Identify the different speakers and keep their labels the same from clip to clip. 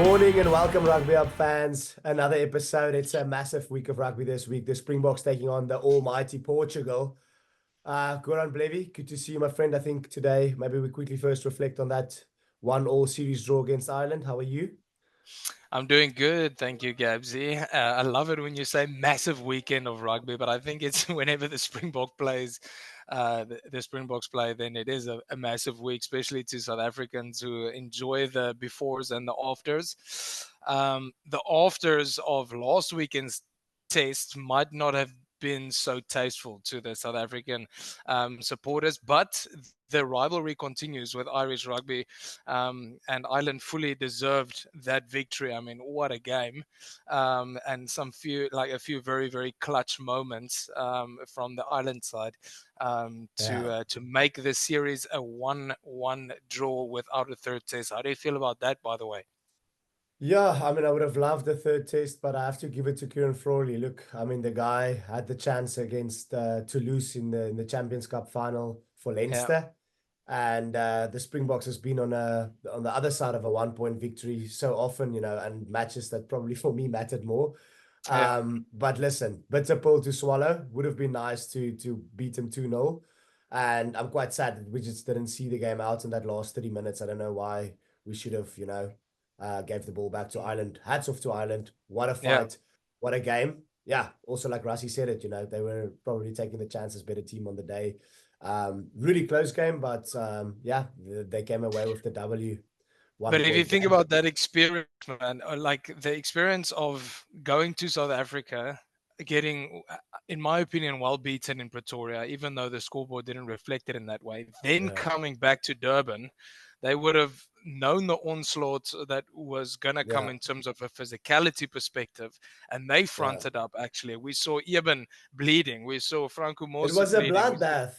Speaker 1: Morning and welcome, Rugby Up fans. Another episode. It's a massive week of rugby this week. The Springboks taking on the almighty Portugal. Good on, Blevy. Good to see you, my friend. I think today, maybe we quickly first reflect on that 1-1 series draw against Ireland. How are you?
Speaker 2: I'm doing good, thank you, Gabsy. I love it when you say massive weekend of rugby, but I think it's whenever the Springbok plays, the Springboks play, then it is a massive week, especially to South Africans who enjoy the befores and the afters. The afters of last weekend's test might not have been so tasteful to the South African supporters, but the rivalry continues with Irish rugby, and Ireland fully deserved that victory. I mean, what a game, and a few very very clutch moments from the Ireland side
Speaker 1: Yeah.
Speaker 2: to make the series a 1-1 draw without a third test. How do you feel about that, by the way?
Speaker 1: Yeah, I mean, I would have loved the third test, but I have to give it to Kieran Frawley. Look, I mean, the guy had the chance against Toulouse in the Champions Cup final for
Speaker 2: Yeah,
Speaker 1: Leinster, and the Springboks has been on the other side of a 1 point victory so often, and matches that probably for me mattered more.
Speaker 2: yeah.
Speaker 1: But listen, bitter pill to swallow. Would have been nice to beat him 2-0, and I'm quite sad that we just didn't see the game out in that last 30 minutes. I don't know why we should have, gave the ball back to Ireland. Hats off to Ireland. What a
Speaker 2: Yeah.
Speaker 1: fight. What a game. Yeah. Also, like Rassie said it, they were probably taking the chances, better team on the day. Really close game, but yeah, they came away with the W. one
Speaker 2: But if you
Speaker 1: point
Speaker 2: think
Speaker 1: game.
Speaker 2: about that experience, man, like the experience of going to South Africa, getting, in my opinion, well beaten in Pretoria, even though the scoreboard didn't reflect it in that way, then
Speaker 1: Yeah.
Speaker 2: coming back to Durban, they would have known the onslaught that was going to come
Speaker 1: Yeah.
Speaker 2: in terms of a physicality perspective, and they
Speaker 1: Yeah.
Speaker 2: fronted up, actually. We saw Eben bleeding. We saw Franco
Speaker 1: It
Speaker 2: Mosi
Speaker 1: was a
Speaker 2: bleeding.
Speaker 1: bloodbath.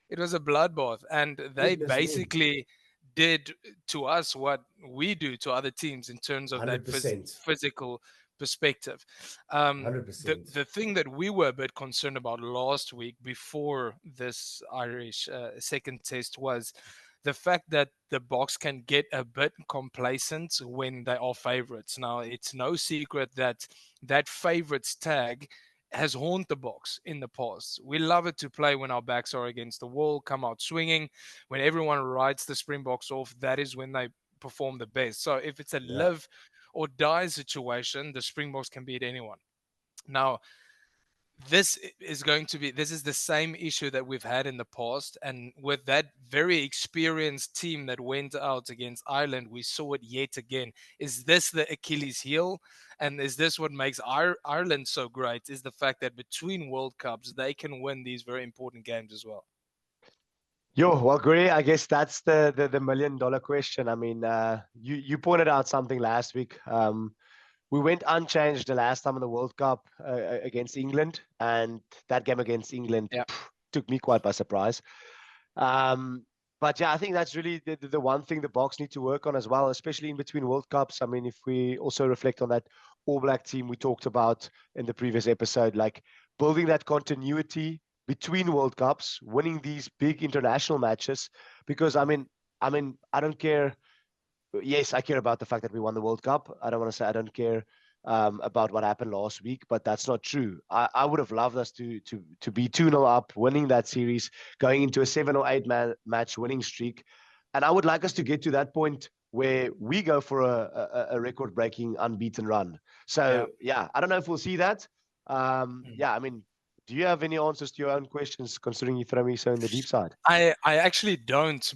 Speaker 2: It was a bloodbath, and they
Speaker 1: Goodness me.
Speaker 2: basically did to us what we do to other teams in terms of that
Speaker 1: 100%.
Speaker 2: physical perspective. The
Speaker 1: 100%.
Speaker 2: thing that we were a bit concerned about last week before this Irish second test was the fact that the Boks can get a bit complacent when they are favorites. Now, it's no secret that that favorites tag has haunted the Boks in the past. We love it to play when our backs are against the wall, come out swinging. When everyone writes the Springboks off, that is when they perform the best. So if it's a
Speaker 1: Yeah.
Speaker 2: live or die situation, the Springboks can beat anyone. Now, this is the same issue that we've had in the past, and with that very experienced team that went out against Ireland, we saw it yet again. Is this the Achilles heel, and is this what makes Ireland so great, is the fact that between World Cups they can win these very important games as well?
Speaker 3: Yo, well, Gray, I guess that's the million-dollar question. I mean, you pointed out something last week. We went unchanged the last time in the World Cup against England, and that game against England
Speaker 2: Yeah.
Speaker 3: took me quite by surprise. But yeah, I think that's really the one thing the Boks need to work on as well, especially in between World Cups. I mean, if we also reflect on that All Black team we talked about in the previous episode, like building that continuity between World Cups, winning these big international matches, because I don't care. Yes, I care about the fact that we won the World Cup. I don't want to say I don't care about what happened last week, but that's not true. I would have loved us to be 2-0 up, winning that series, going into a 7 or 8 match winning streak. And I would like us to get to that point where we go for a record-breaking unbeaten run.
Speaker 2: Yeah.
Speaker 3: So, yeah, I don't know if we'll see that. Yeah, I mean, do you have any answers to your own questions, considering you throw me so in the deep side?
Speaker 2: I actually don't,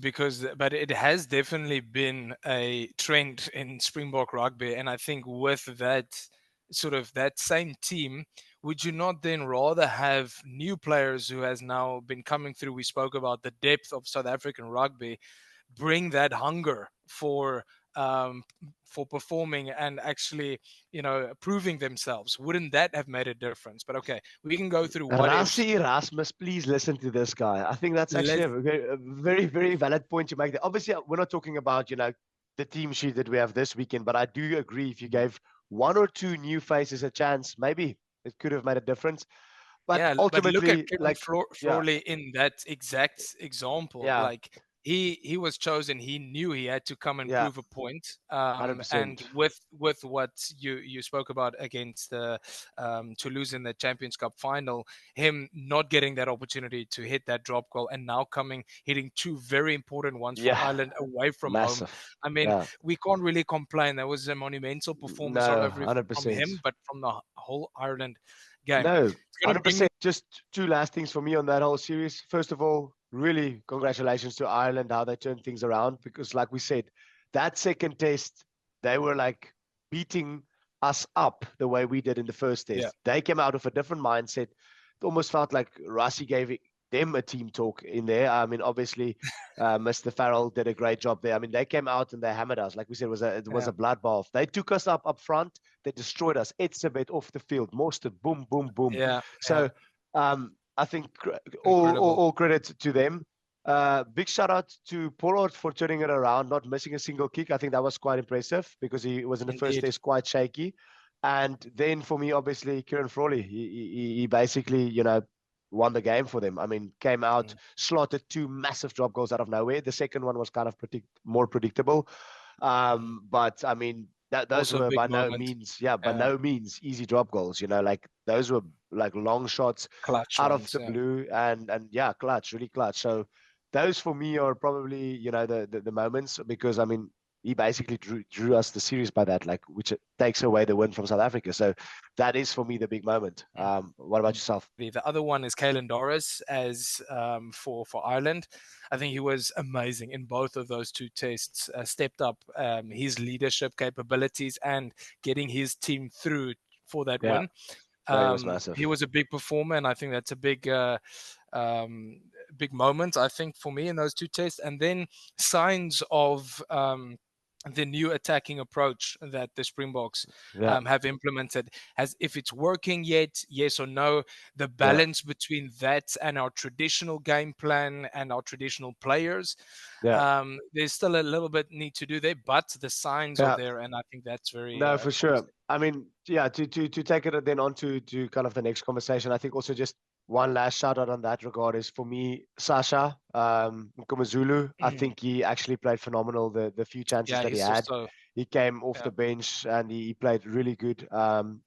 Speaker 2: but it has definitely been a trend in Springbok rugby, and I think with that sort of that same team, would you not then rather have new players who has now been coming through? We spoke about the depth of South African rugby, bring that hunger um, for performing and actually, proving themselves. Wouldn't that have made a difference? But okay, we can go through what ifs.
Speaker 3: Rassie Erasmus, please listen to this guy. I think that's actually
Speaker 2: Let's
Speaker 3: a very, very valid point you make there. Obviously, we're not talking about, the team sheet that we have this weekend, but I do agree if you gave one or two new faces a chance, maybe it could have made a difference. But
Speaker 2: Yeah, but look at
Speaker 3: ultimately,
Speaker 2: Kevin
Speaker 3: like, yeah,
Speaker 2: Frawley in that exact example.
Speaker 3: yeah.
Speaker 2: Like he was chosen. He knew he had to come and
Speaker 3: Yeah,
Speaker 2: prove a point. And
Speaker 3: 100%.
Speaker 2: with what you spoke about against the Toulouse in the Champions Cup final, him not getting that opportunity to hit that drop goal, and now hitting two very important ones for
Speaker 3: Yeah,
Speaker 2: Ireland away from home.
Speaker 3: massive.
Speaker 2: I mean,
Speaker 3: Yeah,
Speaker 2: we can't really complain. That was a monumental performance, not
Speaker 3: no,
Speaker 2: only from
Speaker 3: 100%.
Speaker 2: him but from the whole Ireland game.
Speaker 3: No,
Speaker 2: It's going to bring
Speaker 3: 100%. Just two last things for me on that whole series. First of all, really congratulations to Ireland, how they turned things around. Because, like we said, that second test, they were like beating us up the way we did in the first
Speaker 2: yeah,
Speaker 3: test. They came out of a different mindset. It almost felt like Rassie gave them a team talk in there. I mean, obviously, Mr. Farrell did a great job there. I mean, they came out and they hammered us. Like we said, it was
Speaker 2: yeah,
Speaker 3: a bloodbath. They took us up front. They destroyed us. Etzebeth off the field. Mostert, boom, boom, boom.
Speaker 2: yeah, yeah.
Speaker 3: So I think
Speaker 2: Incredible.
Speaker 3: all credit to them. Big shout out to Pollard for turning it around, not missing a single kick. I think that was quite impressive because he was in the first
Speaker 2: Indeed.
Speaker 3: test quite shaky. And then for me, obviously, Kieran Frawley, he basically, won the game for them. I mean, came out,
Speaker 2: Mm.
Speaker 3: slotted two massive drop goals out of nowhere. The second one was kind of more predictable.
Speaker 2: Mm.
Speaker 3: But I mean, those
Speaker 2: Also a
Speaker 3: were
Speaker 2: big
Speaker 3: by no
Speaker 2: moment.
Speaker 3: means, yeah, by
Speaker 2: Yeah.
Speaker 3: no means easy drop goals. Like those were like long shots
Speaker 2: Clutch
Speaker 3: out of
Speaker 2: ones.
Speaker 3: the
Speaker 2: Yeah.
Speaker 3: blue, and yeah, clutch, really clutch. So those for me are probably the moments, because I mean he basically drew us the series by that, like, which takes away the win from South Africa. So that is for me the big moment.
Speaker 2: Mm.
Speaker 3: What about
Speaker 2: Mm.
Speaker 3: yourself?
Speaker 2: The other one is Caelan Doris as for Ireland. I think he was amazing in both of those two tests. Stepped up his leadership capabilities and getting his team through for that
Speaker 3: Yeah,
Speaker 2: win.
Speaker 3: no, he was massive.
Speaker 2: He was a big performer, and I think that's a um, big moment, I think, for me in those two tests. And then signs of the new attacking approach that the Springboks
Speaker 3: Yeah,
Speaker 2: have implemented. As if it's working yet, yes or no? The
Speaker 3: yeah,
Speaker 2: balance between that and our traditional game plan and our traditional players.
Speaker 3: yeah,
Speaker 2: There's still a little bit need to do there, but the signs are
Speaker 3: yeah.
Speaker 2: there, and I think that's very
Speaker 3: No, for sure.
Speaker 2: promising.
Speaker 3: I mean, yeah, to take it then on to kind of the next conversation, I think also just one last shout out on that regard is for me, Sasha Nkumazulu. I
Speaker 2: Mm.
Speaker 3: think he actually played phenomenal the few chances
Speaker 2: Yeah,
Speaker 3: that he
Speaker 2: he's
Speaker 3: had.
Speaker 2: also
Speaker 3: He came off
Speaker 2: yeah.
Speaker 3: the bench and he played really good.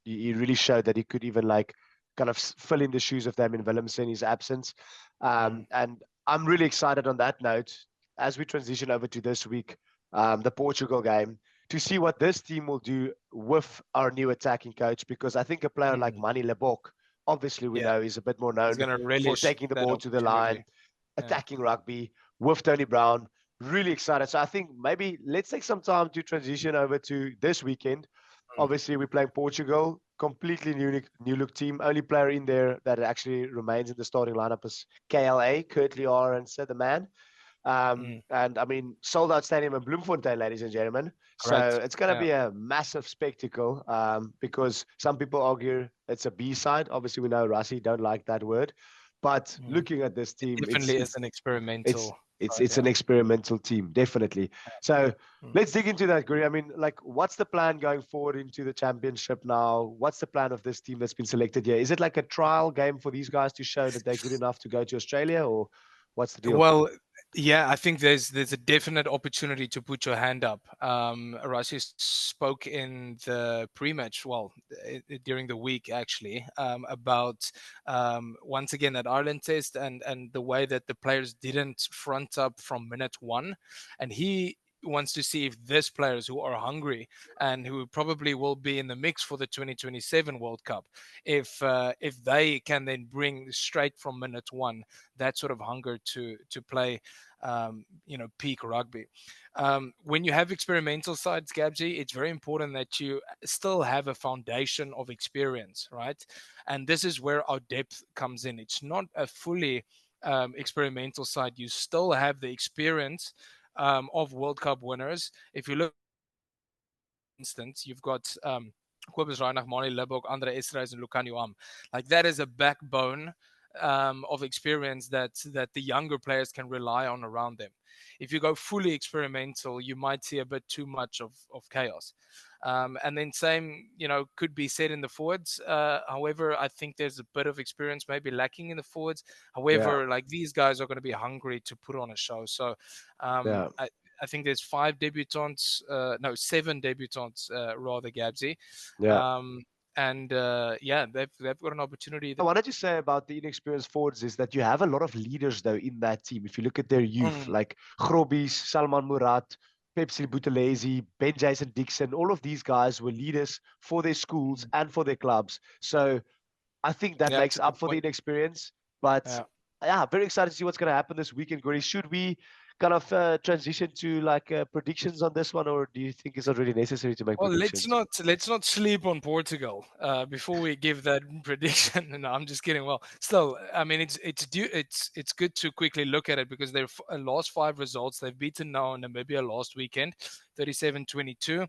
Speaker 3: He really showed that he could even like kind of fill in the shoes of Damien Willemse in his absence.
Speaker 2: Mm.
Speaker 3: And I'm really excited on that note as we transition over to this week, the Portugal game, to see what this team will do with our new attacking coach, because I think a player like
Speaker 2: Mm.
Speaker 3: Manny Lebok, obviously we
Speaker 2: Yeah,
Speaker 3: know he's a bit more
Speaker 2: he's
Speaker 3: known
Speaker 2: going to
Speaker 3: for
Speaker 2: relish
Speaker 3: taking the
Speaker 2: that
Speaker 3: ball to the
Speaker 2: opportunity.
Speaker 3: line,
Speaker 2: Yeah.
Speaker 3: attacking rugby with Tony Brown. Really excited. So I think maybe let's take some time to transition over to this weekend.
Speaker 2: Mm.
Speaker 3: Obviously, we're playing Portugal, completely new look team. Only player in there that actually remains in the starting lineup is KLA, Kurtley R, and Sir the Man.
Speaker 2: Mm.
Speaker 3: And I mean, sold out stadium in Bloemfontein, ladies and gentlemen. So
Speaker 2: Correct.
Speaker 3: it's going to
Speaker 2: Yeah.
Speaker 3: be a massive spectacle, because some people argue it's a B side. Obviously, we know Rassie don't like that word, but
Speaker 2: Mm.
Speaker 3: looking at this
Speaker 2: It
Speaker 3: team,
Speaker 2: definitely is an
Speaker 3: it's
Speaker 2: experimental side.
Speaker 3: it's an
Speaker 2: Yeah.
Speaker 3: experimental team, definitely. So
Speaker 2: Mm.
Speaker 3: let's dig into that, Guri. I mean, like, what's the plan going forward into the championship now? What's the plan of this team that's been selected here? Is it like a trial game for these guys to show that they're good enough to go to Australia, or what's the deal?
Speaker 2: Well, yeah, I think there's a definite opportunity to put your hand up. Rassi spoke in the pre-match, well, during the week actually, about once again that Ireland test and the way that the players didn't front up from minute one, and he wants to see if these players who are hungry and who probably will be in the mix for the 2027 World Cup, if they can then bring straight from minute one that sort of hunger to play peak rugby. When you have experimental sides, Gabsy, it's very important that you still have a foundation of experience, right? And this is where our depth comes in. It's not a fully experimental side. You still have the experience of World Cup winners. If you look, for instance, you've got Kobus Reinach, Mali Lebok, Andre Esreis, and Lucanio Am. Like that is a backbone of experience that the younger players can rely on around them. If you go fully experimental, you might see a bit too much of chaos. And then same, could be said in the forwards. However, I think there's a bit of experience maybe lacking in the forwards. However, like these guys are going to be hungry to put on a show. So I think there's 7 debutants, rather, Gabsy. They've got an opportunity.
Speaker 3: I wanted to say about the inexperienced forwards is that you have a lot of leaders, though, in that team. If you look at their youth, like Grobbies, Salman Murat, Pepsi Buthelezi, Ben Jason Dixon, all of these guys were leaders for their schools and for their clubs. So I think that makes up for the inexperience. But very excited to see what's going to happen this weekend, Gori. Should we kind of transition to like predictions on this one, or do you think it's already necessary to make predictions?
Speaker 2: Let's not sleep on Portugal before we give that prediction. No, I'm just kidding. Well, still, I mean, it's good to quickly look at it because their last 5 results, they've beaten now Namibia last weekend, 37-22.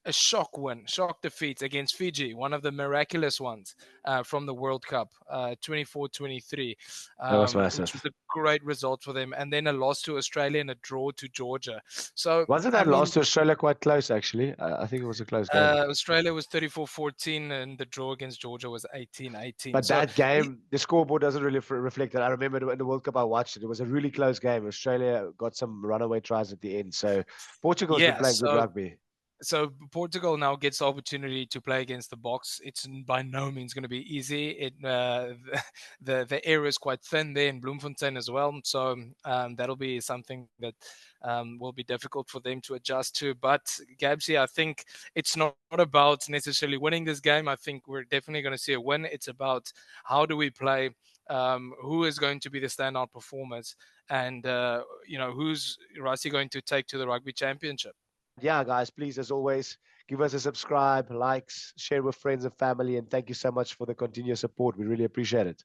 Speaker 2: A shock defeat against Fiji, one of the miraculous ones from the World Cup, 24-23.
Speaker 3: That was massive.
Speaker 2: Which was a great result for them. And then a loss to Australia and a draw to Georgia. So
Speaker 3: wasn't that loss to Australia quite close, actually? I think it was a close game.
Speaker 2: Australia was 34-14 and the draw against Georgia was 18-18.
Speaker 3: But that game, the scoreboard doesn't really reflect that. I remember in the World Cup I watched it. It was a really close game. Australia got some runaway tries at the end. So Portugal's been playing good rugby.
Speaker 2: So Portugal now gets the opportunity to play against the Boks. It's by no means going to be easy. The area is quite thin there in Bloemfontein as well. So that'll be something that will be difficult for them to adjust to. But Gabsy, I think it's not about necessarily winning this game. I think we're definitely going to see a win. It's about how do we play, who is going to be the standout performers, and who's Rassie going to take to the Rugby Championship.
Speaker 3: Yeah, guys, please, as always, give us a subscribe, likes, share with friends and family, and thank you so much for the continuous support. We really appreciate it.